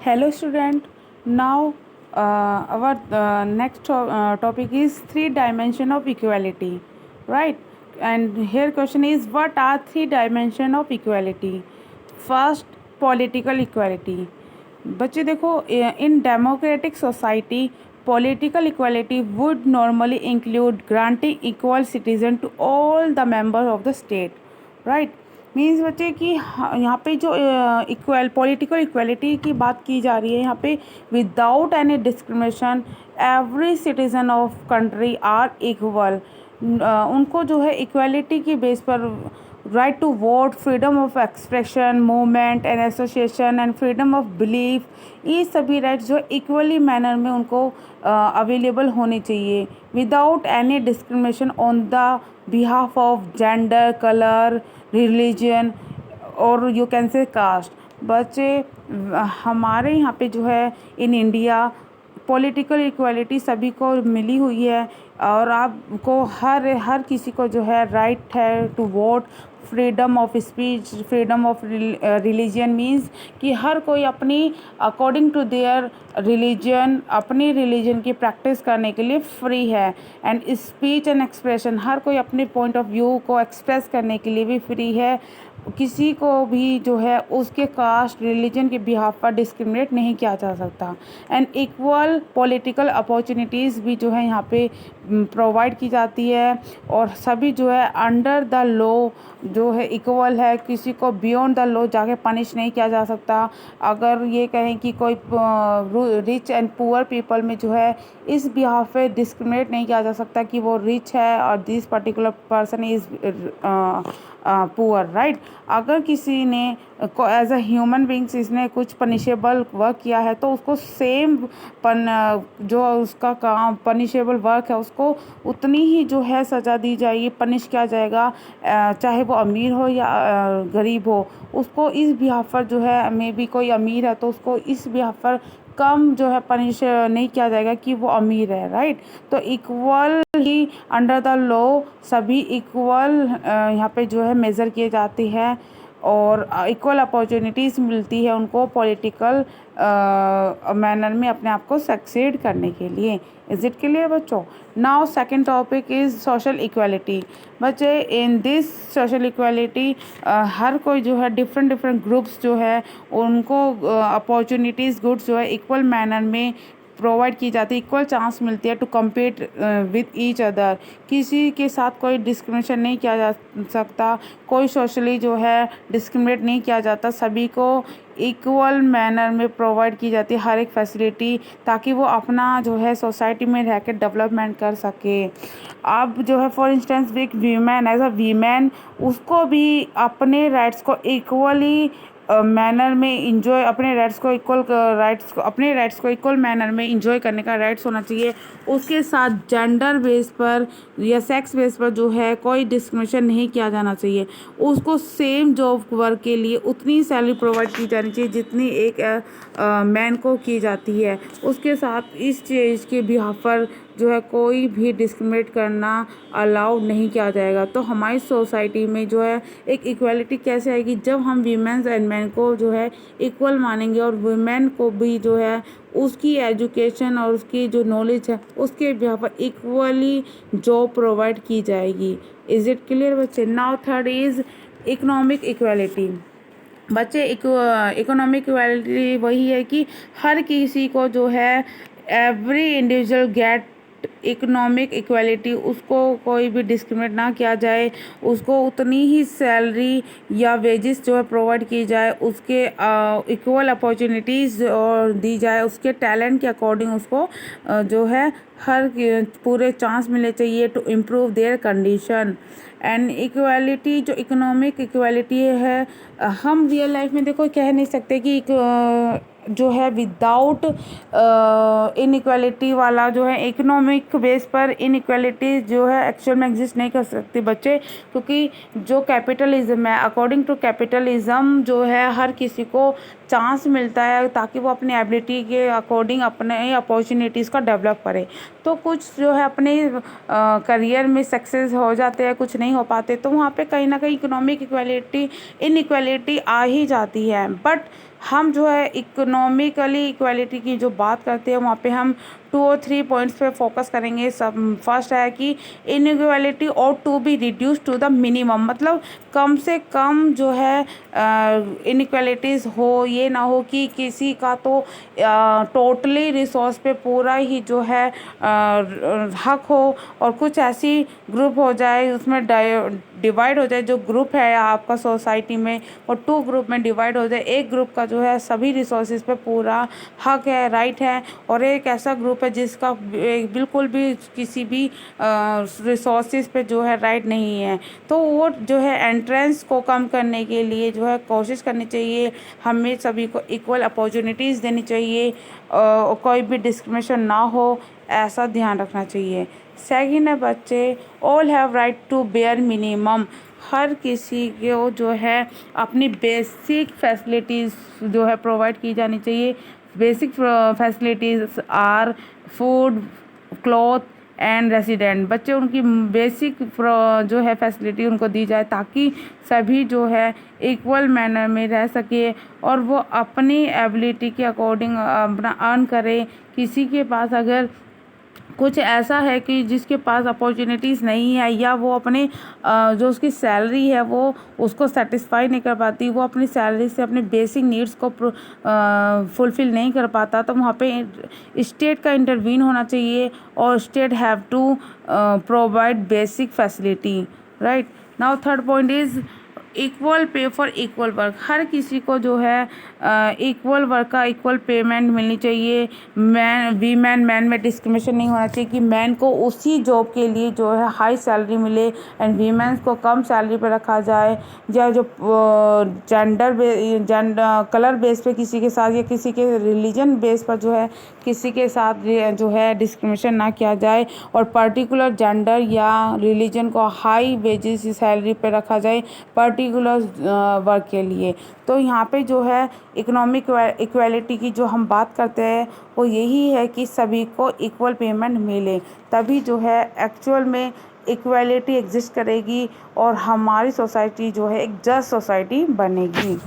Hello student. Now our next topic is three dimension of equality, right? And here question is, what are three dimension of equality? First, political equality. बच्चे देखो, in democratic society political equality would normally include granting equal citizen to all the members of the state, right? Means बच्चे कि यहाँ पे जो equal political equality की बात की जा रही है यहाँ पे, without any discrimination every citizen of country are equal. उनको जो है इक्वलिटी की बेस पर right to vote, freedom of expression, movement and association and freedom of belief, ये सभी राइट्स जो इक्वली मैनर में उनको अवेलेबल होने चाहिए without any discrimination on the behalf of gender, colour, religion और यू कैन से कास्ट। बच्चे हमारे यहाँ पे जो है इन इंडिया पॉलिटिकल इक्वालिटी सभी को मिली हुई है और आपको हर किसी को जो है राइट है to vote, freedom of speech, freedom of religion, means कि हर कोई अपनी अकॉर्डिंग टू देयर रिलीजन अपनी रिलीजन की प्रैक्टिस करने के लिए फ्री है। एंड स्पीच एंड एक्सप्रेशन, हर कोई अपने पॉइंट ऑफ व्यू को एक्सप्रेस करने के लिए भी फ्री है। किसी को भी जो है उसके कास्ट, रिलीजन के बिहाफ पर डिस्क्रिमिनेट नहीं किया जा सकता। एंड इक्वल पॉलिटिकल अपॉर्चुनिटीज़ भी जो है यहाँ पे प्रोवाइड की जाती है और सभी जो है अंडर द लॉ जो है इक्वल है। किसी को बियॉन्ड द लॉ जाके पनिश नहीं किया जा सकता। अगर ये कहें कि कोई रिच एंड पुअर पीपल में जो है इस बिहाफ पे डिस्क्रिमिनेट नहीं किया जा सकता कि वो रिच है और this particular person is poor, right. अगर किसी ने एज अ ह्यूमन बींग्स इसने कुछ पनिशेबल वर्क किया है तो उसको सेम जो उसका काम पनिशेबल वर्क है उसको उतनी ही जो है सज़ा दी जाएगी, पनिश किया जाएगा, चाहे वो अमीर हो या गरीब हो। उसको इस बिहाफ पर जो है, मे बी कोई अमीर है तो उसको इस बिहाफ पर कम जो है पनिश नहीं किया जाएगा कि वो अमीर है, राइट। तो equal he under the law सभी इक्वल यहाँ पे जो है मेज़र किए जाते हैं और इक्वल अपॉर्चुनिटीज़ मिलती है उनको पॉलिटिकल मैनर में अपने आप को सक्सीड करने के लिए। इज़ इट क्लियर बच्चों? Now second topic is social equality. बच्चे इन दिस सोशल इक्वालिटी हर कोई जो है डिफरेंट ग्रुप्स जो है उनको अपॉर्चुनिटीज़ गुड्स जो है इक्वल मैनर में प्रोवाइड की जाती है, इक्वल चांस मिलती है to compete with each other. किसी के साथ कोई डिस्क्रिमिनेशन नहीं किया जा सकता, कोई सोशली जो है डिस्क्रिमिनेट नहीं किया जाता, सभी को इक्वल मैनर में प्रोवाइड की जाती है हर एक फैसिलिटी ताकि वो अपना जो है सोसाइटी में रह कर डेवलपमेंट कर सके। अब जो है फॉर इंस्टेंस एक वीमेन एज अ वीमेन उसको भी अपने राइट्स को इक्वली मैनर में इंजॉय, अपने राइट्स को इक्वल मैनर में इंजॉय करने का राइट्स होना चाहिए। उसके साथ जेंडर बेस पर या सेक्स बेस पर जो है कोई डिस्क्रिमिनेशन नहीं किया जाना चाहिए। उसको सेम जॉब वर्क के लिए उतनी सैलरी प्रोवाइड की जानी चाहिए जितनी एक मैन को की जाती है। उसके साथ इस चीज़ के बिहाफ पर जो है कोई भी डिस्क्रिमिनेट करना अलाउ नहीं किया जाएगा। तो हमारी सोसाइटी में जो है एक इक्वालिटी कैसे आएगी, जब हम वीमेंस एंड मैन को जो है इक्वल मानेंगे और वुमेन को भी जो है उसकी एजुकेशन और उसकी जो नॉलेज है उसके बिहाफ पर इक्वली जॉब प्रोवाइड की जाएगी। इज़ इट क्लियर बच्चे? Now third is economic equality. बच्चे इकोनॉमिक इक्वालिटी वही है कि हर किसी को जो है every individual get economic equality, उसको कोई भी डिस्क्रिमिनेट ना किया जाए, उसको उतनी ही सैलरी या वेजेस जो है प्रोवाइड की जाए, उसके इक्वल अपॉर्चुनिटीज़ और दी जाए, उसके टैलेंट के अकॉर्डिंग उसको जो है हर पूरे चांस मिलने चाहिए to improve their condition. And equality जो इकोनॉमिक इक्वालिटी है हम रियल लाइफ में देखो कह नहीं सकते कि जो है विदाउट इनइक्वालिटी वाला जो है इकोनॉमिक बेस पर इनइक्वालिटी जो है एक्चुअल में एग्जिस्ट नहीं कर सकती बच्चे, क्योंकि जो कैपिटलिज्म है, अकॉर्डिंग टू कैपिटलिज्म जो है हर किसी को चांस मिलता है ताकि वो अपनी एबिलिटी के अकॉर्डिंग अपने अपॉर्चुनिटीज़ को डेवलप करे। तो कुछ जो है अपने करियर में सक्सेस हो जाते हैं, कुछ नहीं हो पाते, तो वहाँ पे कहीं ना कहीं इकोनॉमिक इक्वालिटी इनइक्वालिटी आ ही जाती है। बट हम जो है इकोनॉमिकली इक्वालिटी की जो बात करते हैं वहाँ पे हम 2 और 3 पॉइंट्स पे फोकस करेंगे। सब फर्स्ट है कि इनइक्वालिटी और to be reduce to the minimum, मतलब कम से कम जो है इनइक्वालिटीज़ हो, ये ना हो कि किसी का तो टोटली रिसोर्स पे पूरा ही जो है हक हो और कुछ ऐसी ग्रुप हो जाए उसमें डिवाइड हो जाए, जो ग्रुप है आपका सोसाइटी में और 2 ग्रुप में डिवाइड हो जाए। एक ग्रुप का जो है सभी रिसोर्सेज पे पूरा हक है, राइट है, और एक ऐसा ग्रुप है जिसका बिल्कुल भी किसी भी रिसोर्सेज पे जो है राइट नहीं है। तो वो जो है एंट्रेंस को कम करने के लिए जो है कोशिश करनी चाहिए, हमें सभी को इक्वल अपॉर्चुनिटीज़ देनी चाहिए, कोई भी डिस्क्रिमिनेशन ना हो, ऐसा ध्यान रखना चाहिए। सेकंड है बच्चे, all have right to bare minimum, हर किसी को जो है अपनी बेसिक फैसिलिटीज़ जो है प्रोवाइड की जानी चाहिए। Basic facilities are food, cloth and resident, बच्चे उनकी बेसिक जो है फैसिलिटी उनको दी जाए ताकि सभी जो है इक्वल मैनर में रह सके और वो अपनी एबिलिटी के अकॉर्डिंग अपना अर्न करे। किसी के पास अगर कुछ ऐसा है कि जिसके पास अपॉर्चुनिटीज़ नहीं है या वो अपने जो उसकी सैलरी है वो उसको सेटिस्फाई नहीं कर पाती, वो अपनी सैलरी से अपने बेसिक नीड्स को फुलफ़िल नहीं कर पाता, तो वहाँ पे स्टेट का इंटरवीन होना चाहिए और state have to provide basic facility, right. Now third point is equal pay for equal work, हर किसी को जो है इक्वल वर्क का इक्वल पेमेंट मिलनी चाहिए। वीमेन मैन में डिस्क्रिमिनेशन नहीं होना चाहिए कि मैन को उसी जॉब के लिए जो है हाई सैलरी मिले एंड वीमेंस को कम सैलरी पे रखा जाए, या जो कलर बेस पे किसी के साथ या किसी के रिलीजन बेस पर जो है किसी के साथ जो है डिस्क्रिमिनेशन ना किया जाए और पर्टिकुलर जेंडर या रिलीजन को हाई वेजेस सैलरी पे रखा जाए पर्टिकुलर वर्क के लिए। तो यहाँ पे जो है इकोनॉमिक इक्वालिटी की जो हम बात करते हैं वो यही है कि सभी को इक्वल पेमेंट मिले, तभी जो है एक्चुअल में इक्वालिटी एग्जिस्ट करेगी और हमारी सोसाइटी जो है एक जस्ट सोसाइटी बनेगी।